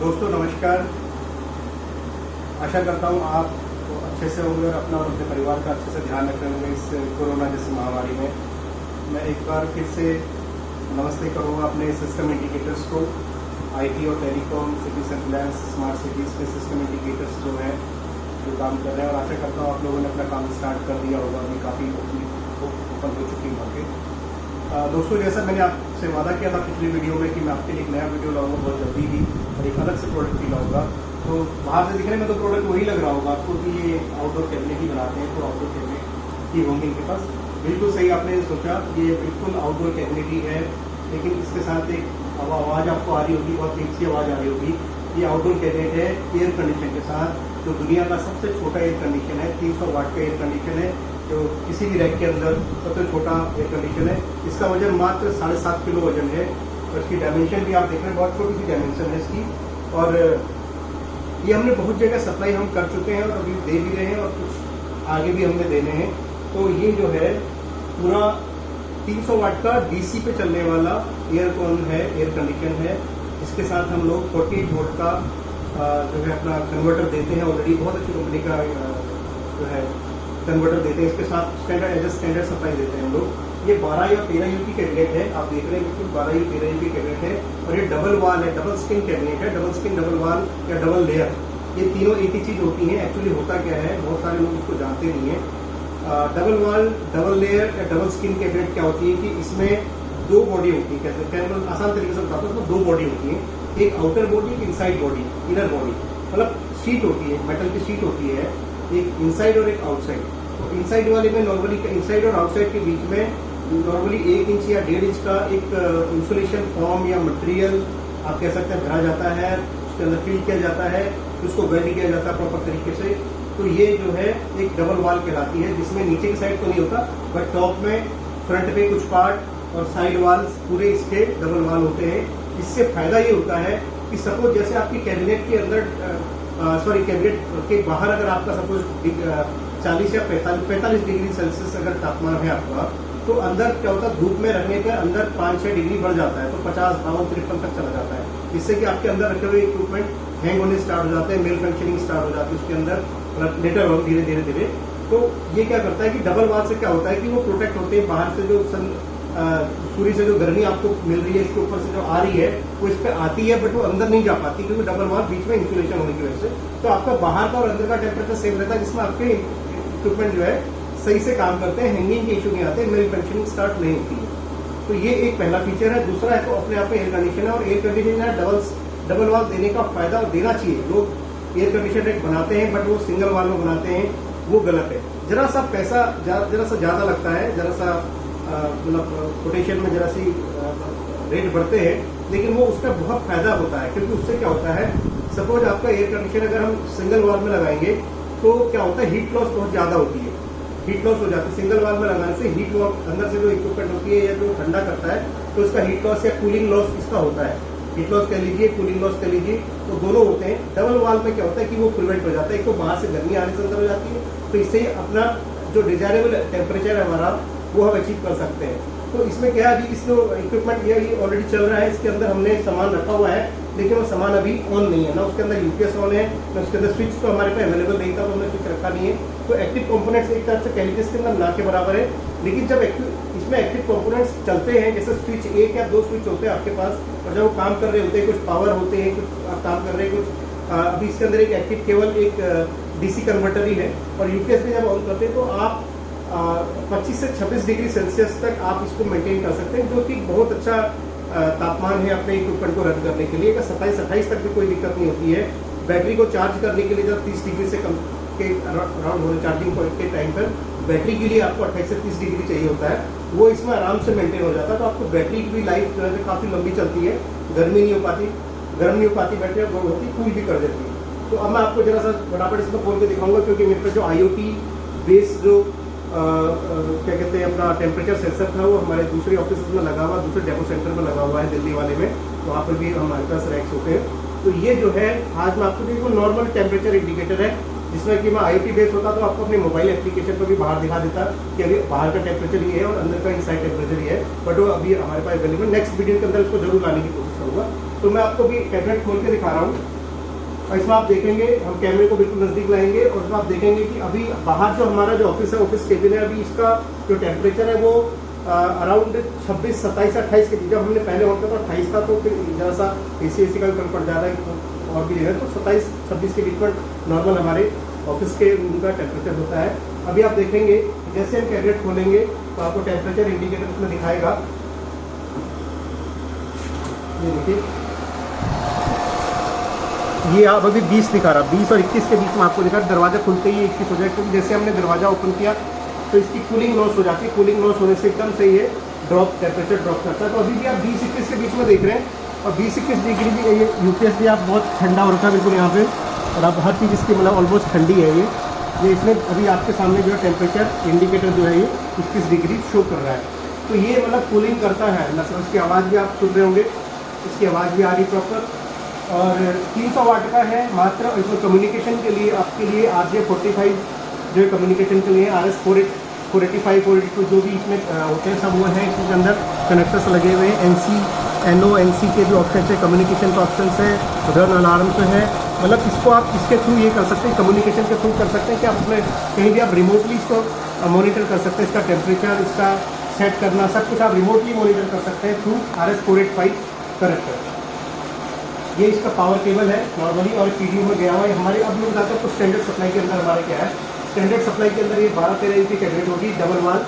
दोस्तों नमस्कार। आशा करता हूँ आप तो अच्छे से होंगे और अपना और अपने परिवार का अच्छे से ध्यान रख रहे होंगे इस कोरोना जैसी महामारी में। मैं एक बार फिर से नमस्ते करूँगा अपने सिस्टम इंडिकेटर्स को। आईटी और telecom, city surveillance, smart cities के सिस्टम इंडिकेटर्स जो हैं जो काम कर रहे हैं, और आशा करता हूँ आप लोगों ने अपना काम स्टार्ट कर दिया होगा। अभी काफ़ी ओपन हो चुकी मार्केट। दोस्तों जैसा मैंने आपसे वादा किया था पिछली वीडियो में कि मैं आपके लिए एक नया वीडियो लाऊंगा बहुत जल्दी ही, और एक अलग से प्रोडक्ट भी लाऊंगा। तो बाहर से दिखने में तो प्रोडक्ट वही लग रहा होगा आपको कि ये आउटडोर कैबिनेट ही बनाते हैं, तो आउटडोर कैबिनेट ही होंगे इनके पास। बिल्कुल सही आपने सोचा, ये बिल्कुल आउटडोर कैबिनेट ही है, लेकिन इसके साथ एक आवाज़ आपको आ रही होगी, बहुत तेज सी आवाज़ आ रही होगी। ये आउटडोर कैबिनेट है एयर कंडीशन के साथ, जो दुनिया का सबसे छोटा एयर कंडीशन है। 300 वाट का एयर कंडीशन है, जो किसी भी रैक के अंदर सबसे छोटा एयर कंडीशन है। इसका वजन मात्र 7.5 किलो वजन है, और इसकी डायमेंशन भी आप देख रहे हैं, बहुत छोटी सी डायमेंशन है इसकी। और ये हमने बहुत जगह सप्लाई हम कर चुके हैं और अभी दे भी रहे हैं, और कुछ आगे भी हमने देने हैं। तो ये जो है पूरा 300 वाट का डीसी पे चलने वाला एयर कॉन है, एयर कंडीशन है। इसके साथ हम लोग 48 वोल्ट का जो है अपना कन्वर्टर देते हैं। ऑलरेडी बहुत अच्छी कंपनी का जो है कन्वर्टर देते हैं। इसके साथ स्टैंडर्ड एज स्टैंडर्ड सप्लाई देते हैं हम लोग। ये 12 या 13 यू की कैबिनेट है, आप देख रहे हैं बिल्कुल 12 या 13 यू की कैबिनेट है। और ये डबल वाल है, डबल स्किन कैबिनेट है। डबल स्किन, डबल वाल या डबल लेयर, ये तीनों एक ही चीज होती है। एक्चुअली होता क्या है, बहुत सारे लोग इसको जानते नहीं है। डबल वाल, डबल लेयर या डबल स्किन कैबिनेट क्या होती है कि इसमें दो बॉडी होती है। कैसे कैबिनेट आसान तरीके से बताता हूँ, उसमें दो बॉडी होती है, एक आउटर बॉडी, एक इनसाइड बॉडी, इनर बॉडी। मतलब शीट होती है, मेटल की शीट होती है, एक इनसाइड और एक आउटसाइड। तो इनसाइड वाले में नॉर्मली इनसाइड और आउटसाइड के बीच में नॉर्मली 1 इंच या 1.5 इंच का एक इंसुलेशन फॉर्म या मटेरियल आप कह सकते हैं भरा जाता है, उसके अंदर फिल किया जाता है, उसको वेल्ड किया जाता है प्रॉपर तरीके से। तो ये जो है एक डबल वाल कहलाती है, जिसमें नीचे की साइड तो नहीं होता, बट टॉप में फ्रंट पे कुछ पार्ट और साइड वाल्स पूरे इसके डबल वाल होते हैं। इससे फायदा ये होता है कि सपोज जैसे आपकी कैबिनेट के अंदर कैबिनेट के बाहर अगर आपका सपोज 40 या 45 डिग्री सेल्सियस अगर तापमान है आपका, तो अंदर क्या होता है, धूप में रखने के अंदर 5-6 डिग्री बढ़ जाता है, तो 50, 52, 53 तक चला जाता है। जिससे कि आपके अंदर रखे हुए इक्विपमेंट हैंग होने स्टार्ट हो जाते हैं, मेल फंक्शनिंग स्टार्ट हो जाती है उसके अंदर लेटर ऑन धीरे धीरे धीरे। तो ये क्या करता है कि डबल वाल से क्या होता है कि वो प्रोटेक्ट होते हैं बाहर से, जो सूर्य से जो गर्मी आपको मिल रही है इसके ऊपर से जो आ रही है वो इस पे आती है, बट वो अंदर नहीं जा पाती, क्योंकि डबल वाल बीच में इंसुलेशन होने की वजह से। तो आपका बाहर का और अंदर का टेम्परेचर सेम रहता है, जिसमें आपके इक्विपमेंट जो है सही से काम करते हैं, हैंगिंग के इशू नहीं आते, मेल फंक्शनिंग स्टार्ट नहीं होती है। तो ये एक पहला फीचर है। दूसरा है तो अपने आप में एयर कंडीशन है, और एयर कंडीशन है डबल वाल देने का फायदा और देना चाहिए। लोग एयर कंडीशन एक बनाते हैं, बट वो सिंगल वाल में बनाते हैं, वो गलत है। जरा सा पैसा जरा सा ज्यादा लगता है, जरा सा मतलब कोटेशन में जरा सी रेट बढ़ते हैं, लेकिन वो उसका बहुत फायदा होता है। क्योंकि उससे क्या होता है, सपोज आपका एयर कंडीशन अगर हम सिंगल वाल में लगाएंगे तो क्या होता है, हीट लॉस बहुत ज्यादा होती है, हीट लॉस हो जाती है। सिंगल वाल में लगाने से हीट लॉस अंदर से जो इक्विपमेंट होती है या जो ठंडा करता है, तो इसका हीट लॉस या कूलिंग लॉस इसका होता है। हीट लॉस कह लीजिए, कूलिंग लॉस कह लीजिए, तो दोनों होते हैं। डबल वाल में क्या होता है कि वो प्रिवेंट हो जाता है, एक तो बाहर से गर्मी आने से अंदर हो जाती है, तो इससे अपना जो डिजायरेबल टेम्परेचर है हमारा वो हम अचीव कर सकते हैं। तो इसमें क्या है, अभी इस जो इक्विपमेंट ये ऑलरेडी चल रहा है, इसके अंदर हमने सामान रखा हुआ है, लेकिन वो सामान अभी ऑन नहीं है ना, उसके अंदर यूपीएस ऑन है ना, उसके अंदर स्विच तो हमारे पास अवेलेबल नहीं था, तो हमने स्विच रखा नहीं है। तो एक्टिव कंपोनेंट्स एक तरफ से कह लीजिए इसके अंदर ना के बराबर है। लेकिन जब इसमें एक्टिव कंपोनेंट्स चलते हैं, जैसे स्विच 1 या 2 स्विच होते हैं आपके पास, और जब वो काम कर रहे होते हैं, कुछ पावर होते हैं, कुछ आप काम कर रहे हैं, कुछ अभी इसके अंदर एक एक्टिव केवल एक डीसी कन्वर्टर ही है। और यूपीएस में जब ऑन करते हैं तो आप 25 से 26 डिग्री सेल्सियस तक आप इसको मेंटेन कर सकते हैं, जो कि बहुत अच्छा तापमान है अपने इक्विपमेंट को रन करने के लिए। अगर 27-28 तक भी कोई दिक्कत नहीं होती है। बैटरी को चार्ज करने के लिए जब 30 डिग्री से कम के अराउंड होने चार्जिंग पॉइंट के टाइम पर बैटरी के लिए आपको 28 से 30 डिग्री चाहिए होता है, वो इसमें आराम से मेंटेन हो जाता है। तो आपको बैटरी की भी लाइफ जो है काफ़ी लंबी चलती है, गर्मी नहीं हो पाती, गर्म नहीं हो पाती बैटरी, और होती कूल भी कर देती है। तो अब मैं आपको जरा सा फटाफट इसमें खोल के दिखाऊंगा, क्योंकि मेरे पास जो IoT बेस जो क्या कहते हैं अपना टेम्परेचर सेंसर था, वो हमारे दूसरे ऑफिस में लगा हुआ, दूसरे डेमो सेंटर में लगा हुआ है दिल्ली वाले में, वहाँ पर भी हमारे पास रैक्स होते हैं। तो ये जो है आज मैं आपको देखो नॉर्मल टेम्परेचर इंडिकेटर है, जिसमें कि मैं IoT बेस होता तो आपको अपने मोबाइल एप्लीकेशन पर भी बाहर दिखा देता कि अभी बाहर का टेम्परेचर ये है और अंदर का इनसाइड टेम्परेचर ये है, बट वो अभी हमारे पास अवेलेबल। नेक्स्ट वीडियो के अंदर इसको जरूर लाने की कोशिश करूँगा। तो मैं आपको भी कैबिनेट खोल के दिखा रहा हूँ, और इसमें आप देखेंगे, हम कैमरे को बिल्कुल नज़दीक लाएंगे और इसमें आप देखेंगे कि अभी बाहर जो हमारा जो ऑफिस है, ऑफिस केबिन है, अभी इसका जो टेम्परेचर है वो अराउंड 26, 27, 28 के बीच। जब हमने पहले ऑन किया था 28 था, तो फिर जरा सा AC का भी फर्क पड़ जाता है तो और भी जगह, तो 27, 26 के बीच में नॉर्मल हमारे ऑफिस के रूम का टेम्परेचर होता है। अभी आप देखेंगे जैसे हम कैबिनेट खोलेंगे तो आपको टेम्परेचर इंडिकेटर उसमें दिखाएगा। ये देखिए, ये आप अभी 20 दिखा रहा, 20 और 21 के बीच में आपको दिखा। दरवाजा खुलते ही 21 हो जाए, क्योंकि जैसे हमने दरवाजा ओपन किया तो इसकी कूलिंग लॉस हो जाती है। कूलिंग लॉस होने से एकदम से ये टेम्परेचर ड्रॉप करता है। तो अभी भी आप 20-21 के बीच में देख रहे हैं, और 20-21 डिग्री भी ये UPS भी आप बहुत ठंडा हो रखा है बिल्कुल यहाँ पे, और आप हर चीज़ इसकी मतलब ऑलमोस्ट ठंडी है ये इसमें अभी आपके सामने जो है टेम्परेचर इंडिकेटर जो है ये 21 डिग्री शो कर रहा है। तो ये मतलब कूलिंग करता है ना सर। इसकी आवाज़ भी आप सुन रहे होंगे, इसकी आवाज़ भी आ रही प्रॉपर, और 300 वाट का है मात्र। इसमें कम्युनिकेशन के लिए आपके लिए RJ45 जो है कम्युनिकेशन के लिए, RS 485, 482 जो भी इसमें होते हैं सब वो है। इसके अंदर कनेक्टर्स लगे हुए हैं, NC, NO, NC के भी ऑप्शन है, कम्युनिकेशन का ऑप्शन है, रन अलार्म तो है। मतलब इसको आप इसके थ्रू ये कर सकते हैं, कम्युनिकेशन के थ्रू कर सकते हैं कि आप अपने कहीं भी आप रिमोटली इसको मॉनिटर कर सकते हैं। इसका टेम्परेचर, इसका सेट करना, सब कुछ आप रिमोटली मॉनिटर कर सकते हैं थ्रू RS 485 कनेक्टर। ये इसका पावर केबल है नॉर्मली, और PDU में गया हुआ है हमारे। अब लोग जाकर कुछ स्टैंडर्ड सप्लाई के अंदर हमारे क्या है, स्टैंडर्ड सप्लाई के अंदर ये 12-13 इंच की कैबिनेट होगी डबल वाल,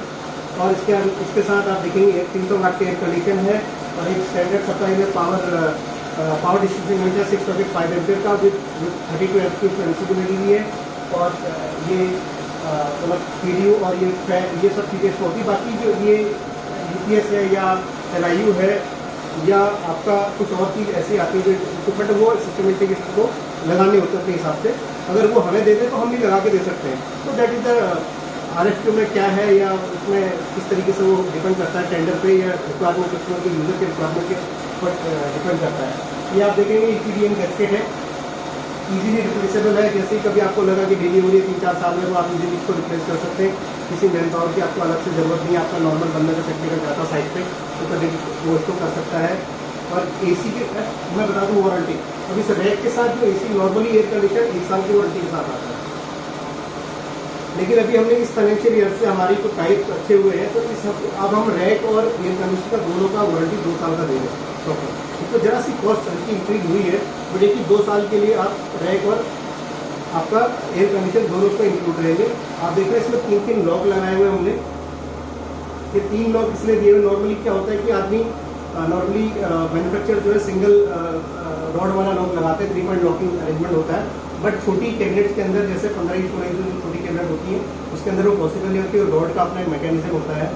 और इसके साथ आप देखेंगे 300 वाट के एयर कंडीशन है, और एक स्टैंडर्ड सप्लाई में पावर डिस्ट्रीब्यूशन मीटर 6.5 एम्पियर का विद 32 एम्पियर एमसीबी लगी हुई है। और ये मतलब PDU और ये सब चीज़ें इसमें होती। बाकी जो ये UPS है या LIU है या आपका कुछ और चीज़ ऐसी आती है जो इक्विपमेंट, वो सिस्टमेटिक इसको लगाने होते हैं अपने हिसाब से। अगर वो हमें दे दें तो हम भी लगा के दे सकते हैं। तो दैट इज़ द RFQ में क्या है, या उसमें किस तरीके से वो डिपेंड करता है टेंडर पे, या रिक्वायरमेंट कस्टमर के यूज़र के रिक्वायरमेंट के पर डिपेंड करता है। ये आप देखेंगे EPDM गैस्केट है, इजीली रिप्लेसेबल है। जैसे ही कभी आपको लगा कि डिले हो रही है 3-4 साल में, तो आप इजीली इसको रिप्लेस कर सकते हैं। किसी मैन पावर की आपको अलग से ज़रूरत नहीं है, आपका नॉर्मल बंदा का टेक्निकल जाता साइड पे तो कभी वो इसको कर सकता है। और AC के मैं बता दूँ वारंटी, अब इस रैक के साथ जो AC नॉर्मली एयर कंडीशन 1 साल की वारंटी के साथ आता है, लेकिन अभी हमने इस फाइनेंशियल ईयर से हमारी तो टाइप अच्छे हुए हैं, तो अब हम रैक और एयर कंडीशन का दोनों का वारंटी 2 साल का दे रहे हैं प्रॉपर। इसको जरा सी कॉस्ट हल्की इंक्रीज हुई है, बट एक 2 साल के लिए आप रैक और आपका एयर कंडीशन दोनों उसका इंक्लूड रहेंगे। आप देख रहे हैं इसमें 3-3 लॉक लगाए हुए हमने। ये 3 लॉक इसलिए दिए हुए, नॉर्मली क्या होता है कि आदमी नॉर्मली मैन्युफैक्चर जो है सिंगल रॉड वाला लॉक लगाते हैं, 3 पॉइंट लॉकिंग अरेंजमेंट होता है। बट छोटी कैबिनेट्स के अंदर जैसे 15 इंच 16 इंच छोटी कैबिनेट होती है, उसके अंदर वो पॉसिबल नहीं होती, और रॉड का अपना एक मैकेनिज्म होता है,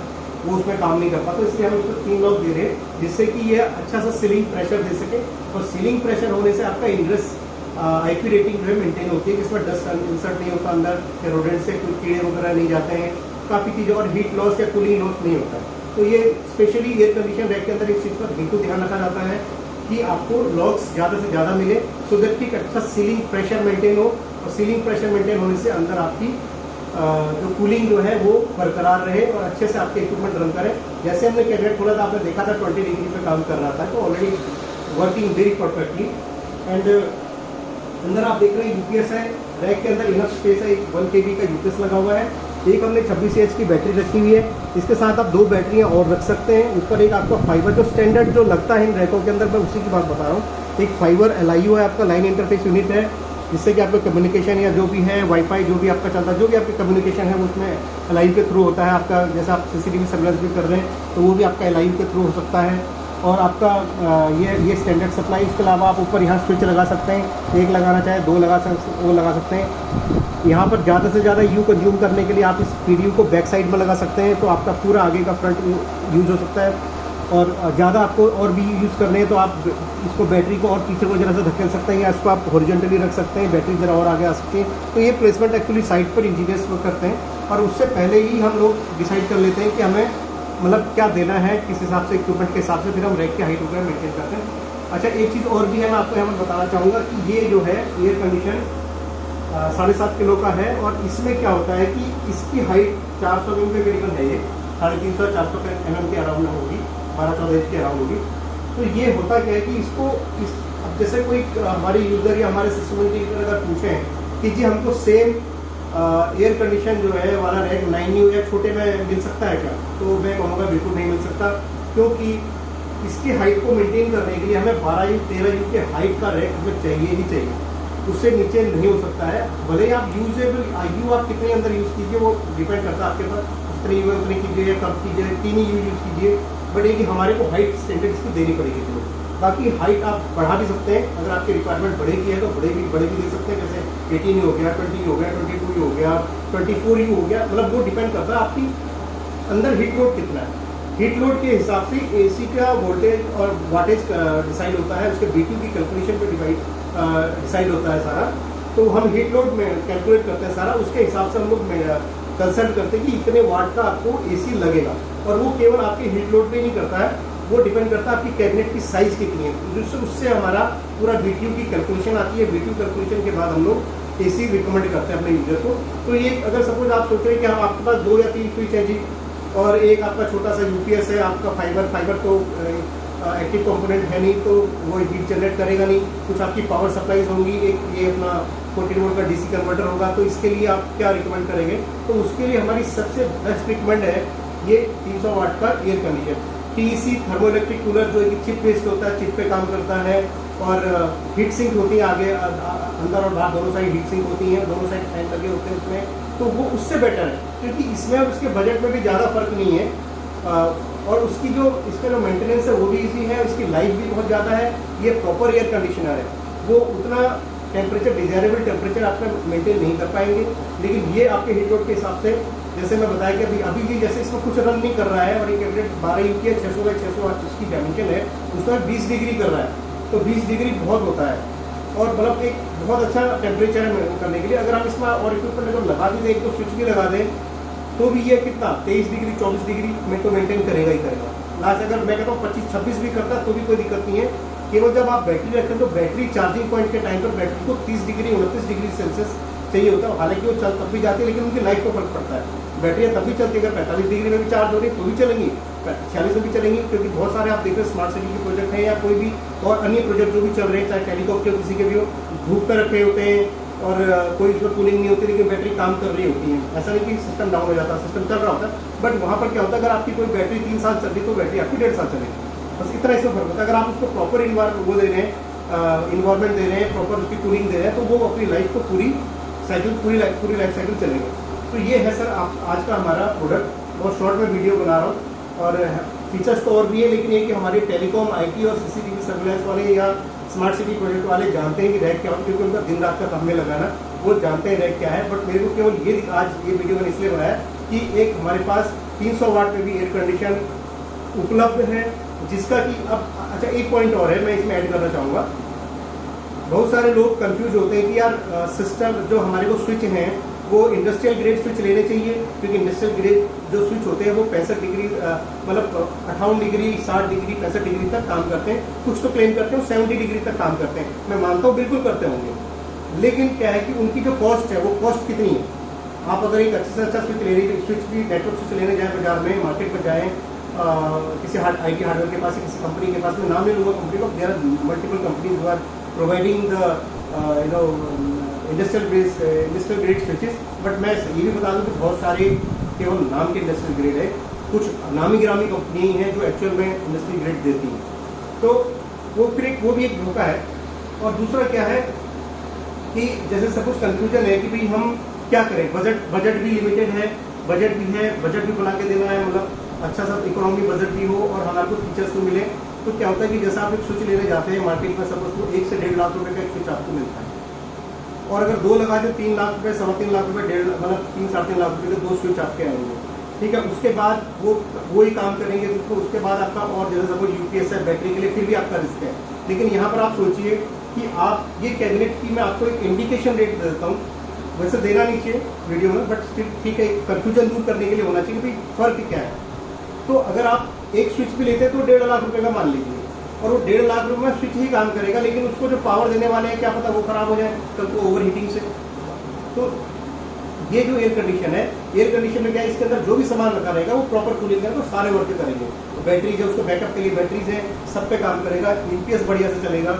वो उसमें काम नहीं कर पाता। तो इसलिए हम उसको 3 लॉक दे रहे हैं, जिससे कि ये अच्छा सा सीलिंग प्रेशर दे सके। और सीलिंग प्रेशर होने से आपका इंग्रेस IP रेटिंग जो है मेंटेन होती है, जिसमें डस्ट इंसर्ट नहीं होता अंदर, या रोडेंट से कोई कीड़े वगैरह नहीं जाते हैं, काफ़ी चीज़ें, और हीट लॉस या कूलिंग लॉस नहीं होता है। तो ये स्पेशली एयर कंडीशन रैक के अंदर इस चीज़ पर बिल्कुल ध्यान रखा जाता है कि आपको लॉक्स ज़्यादा से ज़्यादा मिले, सो दैट कि अच्छा सीलिंग प्रेशर मेंटेन हो, और सीलिंग प्रेशर मेंटेन होने से अंदर आपकी जो कूलिंग जो है वो बरकरार रहे, और अच्छे से आपके इक्विपमेंट रन करें। जैसे हमने कैबिनेट खोला था, आपने देखा था 20 डिग्री पे काम कर रहा था, तो already working very perfectly. And अंदर आप देख रहे हैं UPS है, रैक के अंदर इनफ स्पेस है, 1 kb का UPS लगा हुआ है। एक हमने 26 AH की बैटरी रखी हुई है, इसके साथ आप 2 बैटरियां और रख सकते हैं। ऊपर एक आपका फाइबर जो स्टैंडर्ड जो लगता है इन रैकों के अंदर, मैं उसी की बात बता रहा हूँ। एक फाइबर LIU है, आपका लाइन इंटरफेस यूनिट है, जिससे कि आपका कम्युनिकेशन या जो भी है वाईफाई जो भी आपका चलता है, जो भी आपकी कम्युनिकेशन है उसमें LIU के थ्रू होता है। आपका जैसा आप CCTV सर्वेलेंस भी कर रहे हैं तो वो भी आपका LIU के थ्रू हो सकता है। और आपका ये स्टैंडर्ड सप्लाई, इसके अलावा आप ऊपर यहाँ स्विच लगा सकते हैं, एक लगाना चाहे 2 लगा सकते हैं। यहाँ पर ज़्यादा से ज़्यादा यू कंज्यूम करने के लिए आप इस PDU को बैक साइड में लगा सकते हैं, तो आपका पूरा आगे का फ्रंट यूज़ हो सकता है। और ज़्यादा आपको और भी यूज़ करने हैं तो आप इसको बैटरी को और पीछे को जरा सा धकेल सकते हैं, या इसको आप हॉरिजॉन्टली रख सकते हैं, बैटरी ज़रा और आगे आ सकती है। तो ये प्लेसमेंट एक्चुअली साइट पर इंजीनियर्स वो करते हैं, और उससे पहले ही हम लोग डिसाइड कर लेते हैं कि हमें मतलब क्या देना है, किस हिसाब से इक्विपमेंट के हिसाब से फिर हम रैक की हाइट वगैरह मेंटेन करते हैं। अच्छा, एक चीज़ और भी है, मैं आपको यहाँ पर बताना चाहूँगा कि ये जो है एयर कंडीशन 7.5 किलो का है, और इसमें क्या होता है कि इसकी हाइट 400 mm के करीबन है, ये 350-400 mm के अराउंड होगी, 12-14 इंच के अराउंड होगी। तो ये होता क्या है कि इसको अब जैसे कोई हमारे यूज़र या हमारे सिस्टम इंटीग्रेटर अगर पूछें कि जी हमको सेम एयर कंडीशन जो है वाला रैक 9U या छोटे में मिल सकता है क्या, तो मैं कहूँगा बिल्कुल नहीं मिल सकता, क्योंकि इसकी हाइट को मेंटेन करने के लिए हमें 12U 13U के हाइट का रैक हमें चाहिए ही चाहिए, उससे नीचे नहीं हो सकता है। भले ही आप यूजेबल यू आप कितने अंदर यूज़ कीजिए, वो डिपेंड करता है आपके पास, कितने यू उतने कीजिए या कम कीजिए, 3U यूज़ कीजिए, बट ये कि हमारे को हाइट स्टैंडर्ड इसको देनी पड़ेगी। तो बाकी हाइट आप बढ़ा भी सकते हैं, अगर आपकी रिक्वायरमेंट बड़े की है तो बड़े भी दे सकते हैं, जैसे 18 हो गया, 20 हो गया, 22 हो गया, 24 हो गया, मतलब वो डिपेंड करता है आपकी अंदर हीट लोड कितना है। हीट लोड के हिसाब से एसी का वोल्टेज और वाटेज डिसाइड होता है, उसके बीटी की कैलकुलेशन पे डिसाइड होता है सारा। तो हम हीट लोड में कैलकुलेट करते हैं सारा, उसके हिसाब से हम लोग कंसल्ट करते हैं कि इतने वाट का आपको एसी लगेगा, और वो केवल आपके हीट लोड पे नहीं करता है, वो डिपेंड करता है आपकी कैबिनेट की साइज़ कितनी है, जिससे उससे हमारा पूरा बीटीयू की कैलकुलेशन आती है। बीटीयू कैलकुलेशन के बाद हम लोग एसी रिकमेंड करते हैं अपने यूजर को। तो ये अगर सपोज आप सोच रहे हैं कि हम आपके पास 2 या 3 स्विच है जी, और एक आपका छोटा सा यूपीएस है, आपका फाइबर तो एक्टिव कंपोनेंट है नहीं, तो वो हीट जनरेट करेगा नहीं, कुछ आपकी पावर सप्लाईज होंगी, एक ये अपना 14 वोल्ट का डीसी कन्वर्टर होगा, तो इसके लिए आप क्या रिकमेंड करेंगे? तो उसके लिए हमारी सबसे बेस्ट रिकमेंड है ये 300 वाट का air condition TEC thermoelectric cooler, जो एक चिप बेस्ड होता है, चिप पे काम करता है, और हीट सिंक होती है आगे अंदर और बाहर दोनों साइड हीट सिंक होती हैं, दोनों साइड फैन लगे होते हैं उसमें, तो वो उससे बेटर है, क्योंकि इसमें उसके बजट में भी ज़्यादा फर्क नहीं है, और उसकी जो इसका जो मेंटेनेंस है वो भी इजी है, इसकी लाइफ भी बहुत ज़्यादा है। ये प्रॉपर एयर कंडीशनर है, वो उतना टेम्परेचर डिजायरेबल टेम्परेचर आपका मेंटेन नहीं कर पाएंगे, लेकिन ये आपके हीट लोड के हिसाब से, जैसे मैं बताया कि अभी भी जैसे इसमें कुछ रन नहीं कर रहा है, और ये कैबिनेट 12U की 600 बाई 600 इसकी डायमेंशन है, उसमें 20 डिग्री कर रहा है, तो 20 डिग्री बहुत होता है, और मतलब एक बहुत अच्छा टेम्परेचर है करने के लिए। अगर हम इसमें और इक्विपमेंट अगर लगा भी दें, तो स्विच भी लगा दें, तो भी ये कितना 23 डिग्री 24 डिग्री में तो मेंटेन करेगा ही करेगा। लास्ट अगर मैं कहता हूँ 25-26 भी करता तो भी कोई दिक्कत नहीं है। केवल जब आप बैटरी रखते हैं तो बैटरी चार्जिंग पॉइंट के टाइम पर बैटरी को 30 डिग्री 29 डिग्री सेल्सियस चाहिए होता है, हालांकि वो चल तब भी जाती है, लेकिन उनकी लाइफ को फर्क पड़ता है। बैटरियाँ तभी चलती है अगर 45 डिग्री में भी चार्ज हो रही तो भी चलेंगी, 46 में भी चलेंगी, क्योंकि बहुत सारे आप देख रहे हैं स्मार्ट सिटी के प्रोजेक्ट हैं, या कोई भी और अन्य प्रोजेक्ट जो भी चल रहे हैं, चाहे टेलीकॉप्टर किसी के भी हो, धूप पर रखे होते हैं, और कोई उसमें कूलिंग नहीं होती, लेकिन बैटरी काम कर रही होती है। ऐसा नहीं कि सिस्टम डाउन हो जाता, सिस्टम चल रहा होता है, बट वहाँ पर क्या होता है, अगर आपकी कोई बैटरी 3 साल चल रही तो बैटरी आपकी 1.5 साल चलेगी, बस इतना इसमें फर्क होता है। अगर आप उसको प्रॉपर वो दे रहे हैं, इन्वायरमेंट दे रहे हैं, प्रॉपर उसकी कूलिंग दे रहे हैं, तो वो अपनी लाइफ को पूरी लाइफ साइकिल चलेगा। तो ये है सर आज का हमारा प्रोडक्ट, बहुत शॉर्ट में वीडियो बना रहा हूँ, और फीचर्स तो और भी है, लेकिन ये कि हमारे टेलीकॉम, आईटी और सीसीटीवी सर्विलेंस वाले या स्मार्ट सिटी प्रोजेक्ट वाले जानते हैं कि रैक क्या होता है, क्योंकि उनका दिन रात का काम में लगाना, वो जानते हैं रैक क्या है। बट मेरे को केवल ये आज ये वीडियो मैंने इसलिए बनाया कि एक हमारे पास 300 वाट में भी एयर कंडीशन उपलब्ध है, जिसका कि अब अच्छा एक पॉइंट और है मैं इसमें ऐड करना चाहूँगा। बहुत सारे लोग कंफ्यूज होते हैं कि यार सिस्टम जो हमारे को स्विच हैं वो इंडस्ट्रियल ग्रेड स्विच लेने चाहिए, क्योंकि इंडस्ट्रियल ग्रेड जो स्विच होते हैं वो 65 डिग्री मतलब 58 डिग्री 60 डिग्री 65 डिग्री तक काम करते हैं। कुछ तो क्लेम करते हैं 70 डिग्री तक काम करते हैं, मैं मानता हूँ बिल्कुल करते होंगे, लेकिन क्या है कि उनकी जो कॉस्ट है वो कॉस्ट कितनी है। आप अगर एक अच्छे से अच्छा स्विच भी नेटवर्क स्विच लेने जाए बाजार में, मार्केट में जाएँ, किसी IT हार्डवेयर के पास, किसी कंपनी के पास, मैं नाम ले लूँगा कंपनी को, there are multiple companies who are providing the industrial grade switches, but मैं ये भी बता दूं कि बहुत सारे केवल नाम के इंडस्ट्रियल ग्रेड है, कुछ नामी गिरामी कंपनी हैं जो एक्चुअल में इंडस्ट्रियल ग्रेड देती हैं, तो वो भी एक धोखा है। और दूसरा क्या है कि जैसे सपोज कंफ्यूजन है कि भाई हम क्या करें, बजट भी लिमिटेड है, बजट भी बना के देना है, मतलब अच्छा सा इकोनॉमी बजट भी हो और हमारे को फीचर्स भी मिले। तो क्या होता है कि जैसा आप एक स्विच लेने जाते हैं मार्केट में, सपोज तो 1 से 1.5 लाख रुपए का एक स्विच आपको मिलता है, और अगर 2 लगा दे 3 लाख रुपए, 3.5 लाख रुपए, मतलब 3-3.5 लाख रुपए के 2 स्विच आपके आएंगे, ठीक है। उसके बाद वो ही काम करेंगे, तो उसके बाद आपका और जैसे सपोज यूपीएस है बैटरी के लिए, फिर भी आपका रिस्क है। लेकिन यहाँ पर आप सोचिए कि आप ये कैबिनेट की मैं आपको एक इंडिकेशन रेट दे देता हूँ, वैसे देना नहीं चाहिए वीडियो में, बट स्टिल ठीक है, कन्फ्यूजन दूर करने के लिए होना चाहिए कि भाई फ़र्क क्या है। तो अगर आप एक स्विच भी लेते हैं तो 1.5 लाख रुपए का मान लीजिए, और वो 1.5 लाख रुपए में स्विच ही काम करेगा, लेकिन उसको जो पावर देने वाले हैं क्या पता वो खराब हो जाए कल को ओवर हीटिंग से। तो ये जो एयर कंडीशन है, एयर कंडीशन में क्या है, इसके अंदर जो भी सामान रखा रहेगा वो प्रॉपर कूलिंग करेगा, तो सारे वर्क करेंगे। तो बैटरीज है, उसको बैकअप के लिए बैटरीज है, सब पे काम करेगा, यूपीएस बढ़िया से चलेगा।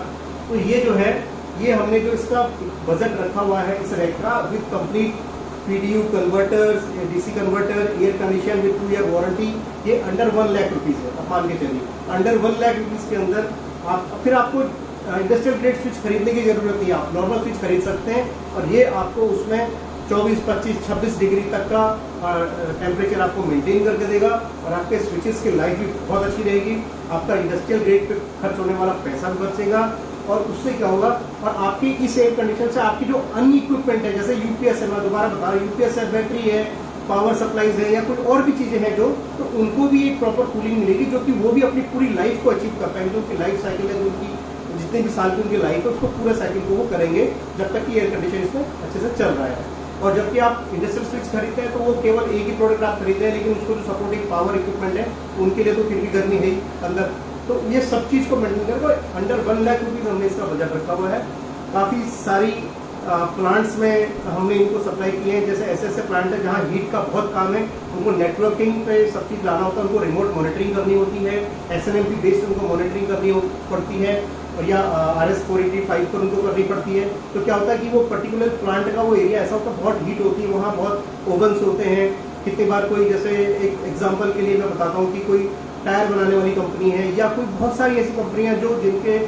तो ये जो है, ये हमने जो इसका बजट रखा हुआ है इस रैक का, with complete PDU converters, DC converter, air condition with 2 year warranty, ये अंडर 1 लाख रुपीज़ है। आप मान के चलिए अंडर 1 लाख रुपीज़ के अंदर फिर आपको इंडस्ट्रियल ग्रेड स्विच खरीदने की जरूरत नहीं है, आप नॉर्मल स्विच खरीद सकते हैं। और ये आपको उसमें 24, 25, 26 डिग्री तक का टेम्परेचर आपको मेंटेन करके देगा, और आपके स्विचेस की लाइफ भी बहुत अच्छी रहेगी। आपका इंडस्ट्रियल ग्रेड पे खर्च होने वाला पैसा भी बचेगा, और उससे क्या होगा, और आपकी इस एयर कंडीशन से आपकी जो अन्य इक्विपमेंट है, जैसे यूपीएस है, मैं दोबारा बता रहा हूँ, यूपीएस है, बैटरी है, पावर सप्लाईज है, या कोई और भी चीज़ें हैं जो, तो उनको भी एक प्रॉपर कूलिंग मिलेगी, जो कि वो भी अपनी पूरी लाइफ को अचीव कर पाएंगे। जो उनकी लाइफ साइकिल है, जो उनकी जितने भी साल की उनकी लाइफ है, उसको पूरे साइकिल को वो करेंगे जब तक कि एयर कंडीशन इसमें अच्छे से चल रहा है। और जबकि आप इंडस्ट्रियल स्विच खरीदते हैं तो वो केवल एक ही प्रोडक्ट आप खरीदते हैं, लेकिन उसको जो सपोर्टिंग पावर इक्विपमेंट है उनके लिए तो फिर भी गर्मी है ही अंदर। तो ये सब चीज़ को मेंटेन करके अंडर 1 लाख रुपीज़ हमने इसका बजट रखा हुआ है। काफ़ी सारी प्लांट्स में हमने इनको सप्लाई किए हैं, जैसे ऐसे प्लांट है जहाँ हीट का बहुत काम है, उनको नेटवर्किंग पे सब चीज़ लाना होता है, उनको रिमोट मॉनिटरिंग करनी होती है, SNMP बेस्ड उनको मॉनिटरिंग करनी पड़ती है, और या RS-485 पर उनको करनी पड़ती है। तो क्या होता है कि वो पर्टिकुलर प्लांट का वो एरिया ऐसा होता है, बहुत हीट होती है, वहाँ बहुत ओवन्स होते हैं। कितनी बार कोई, जैसे एक एग्जाम्पल के लिए मैं बताता हूँ कि कोई टायर बनाने वाली कंपनी है, या कोई बहुत सारी ऐसी कंपनियाँ जो जिनके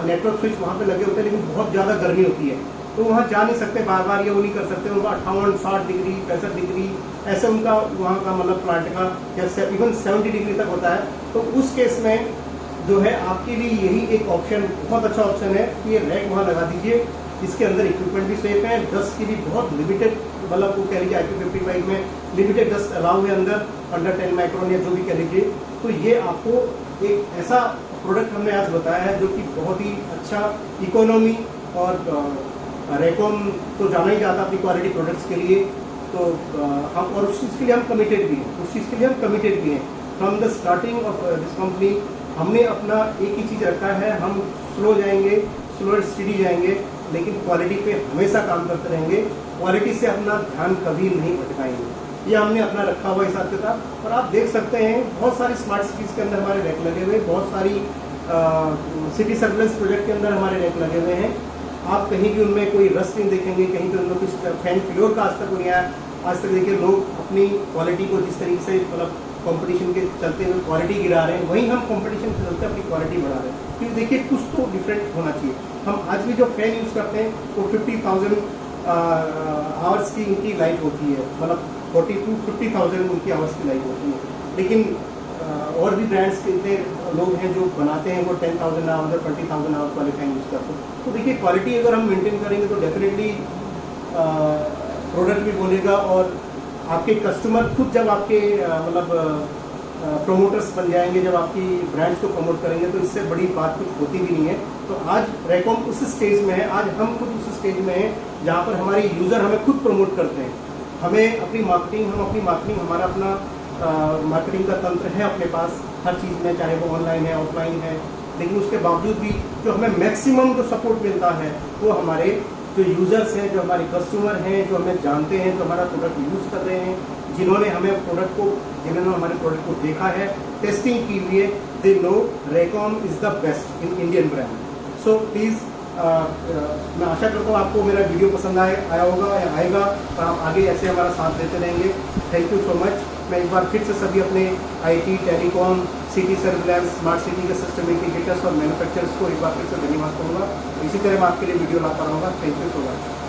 नेटवर्क स्विच वहाँ पे लगे होते हैं, लेकिन बहुत ज़्यादा गर्मी होती है, तो वहाँ जा नहीं सकते बार बार, या वो नहीं कर सकते, उनका 58, 60 डिग्री, 65 डिग्री ऐसे उनका वहाँ का मतलब प्लांट का, या इवन 70 डिग्री तक होता है। तो उस केस में जो है आपके लिए यही एक ऑप्शन, बहुत अच्छा ऑप्शन है कि ये रैक वहाँ लगा दीजिए। इसके अंदर इक्विपमेंट भी सेफ है, डस्ट की भी बहुत लिमिटेड, मतलब वो कह लीजिए IP55 में लिमिटेड डस्ट अलाउ है अंदर, अंडर 10 माइक्रोन या जो भी कह लीजिए। तो ये आपको एक ऐसा प्रोडक्ट हमने आज बताया है जो कि बहुत ही अच्छा इकोनॉमी, और रैकॉम तो जाना ही जाता अपनी क्वालिटी प्रोडक्ट्स के लिए। तो हम, और उस चीज़ के लिए हम कमिटेड भी हैं, उस चीज़ के लिए हम कमिटेड भी हैं। From the starting of this company हमने अपना एक ही चीज़ रखा है, हम स्लो जाएंगे, स्लो एंड स्टडी जाएंगे, लेकिन क्वालिटी पे हमेशा काम करते रहेंगे, क्वालिटी से अपना ध्यान कभी नहीं भटकाएंगे। ये हमने अपना रखा हुआ हिसाब किताब। और आप देख सकते हैं बहुत सारी स्मार्ट सिटीज़ के अंदर हमारे रैक लगे हुए, बहुत सारी सिटी सर्विलेंस प्रोजेक्ट के अंदर हमारे रैक लगे हुए हैं। आप कहीं भी उनमें कोई रस नहीं देखेंगे, कहीं भी उनमें कुछ फैन फ्लोर का आज तक नहीं आया। आज तक देखिए लोग अपनी क्वालिटी को जिस तरीके से, मतलब कंपटीशन के चलते हुए क्वालिटी गिरा रहे हैं, वहीं हम कंपटीशन के चलते अपनी क्वालिटी बढ़ा रहे हैं। क्योंकि देखिए कुछ तो डिफरेंट होना चाहिए। हम आज भी जो फैन यूज़ करते हैं वो 50,000 आवर्स की इनकी लाइफ होती है, मतलब 40 to 50,000 उनकी आवर्स की लाइफ होती है। लेकिन और भी ब्रांड्स के इतने लोग हैं जो बनाते हैं वो 10,000 आवर्स और 20,000 आवर्स वाले फैन यूज़ करते हैं। तो देखिए क्वालिटी अगर हम मेंटेन करेंगे तो डेफिनेटली प्रोडक्ट भी बोलेगा, और आपके कस्टमर खुद जब आपके मतलब प्रोमोटर्स बन जाएंगे, जब आपकी ब्रांड्स को प्रमोट करेंगे, तो इससे बड़ी बात कुछ होती भी नहीं है। तो आज रैकॉम उस स्टेज में है, आज हम खुद उस स्टेज में हैं जहाँ पर हमारे यूज़र हमें खुद प्रमोट करते हैं। हमें अपनी मार्केटिंग, हमारा अपना मार्केटिंग का तंत्र है अपने पास हर चीज़ में, चाहे वो ऑनलाइन है, ऑफलाइन है। लेकिन उसके बावजूद भी जो हमें मैक्सिमम जो सपोर्ट मिलता है वो हमारे जो यूज़र्स हैं, जो हमारे कस्टमर हैं, जो हमें जानते हैं, जो हमारा प्रोडक्ट यूज़ कर रहे हैं, जिन्होंने हमारे प्रोडक्ट को देखा है, टेस्टिंग की हुई है, they know Racom is the best in Indian brand. So please मैं आशा करता हूँ आपको मेरा वीडियो पसंद आया होगा या आएगा, और आप आगे ऐसे हमारा साथ देते रहेंगे। Thank you so much. मैं एक बार फिर से सभी अपने IT, telecom, city surveillance, smart city के सिस्टम इंटीग्रेटर्स और मैन्युफैक्चरर्स को एक बार फिर से धन्यवाद करूँगा। इसी तरह मैं आपके लिए वीडियो लाता रहूँगा। Thank you so much.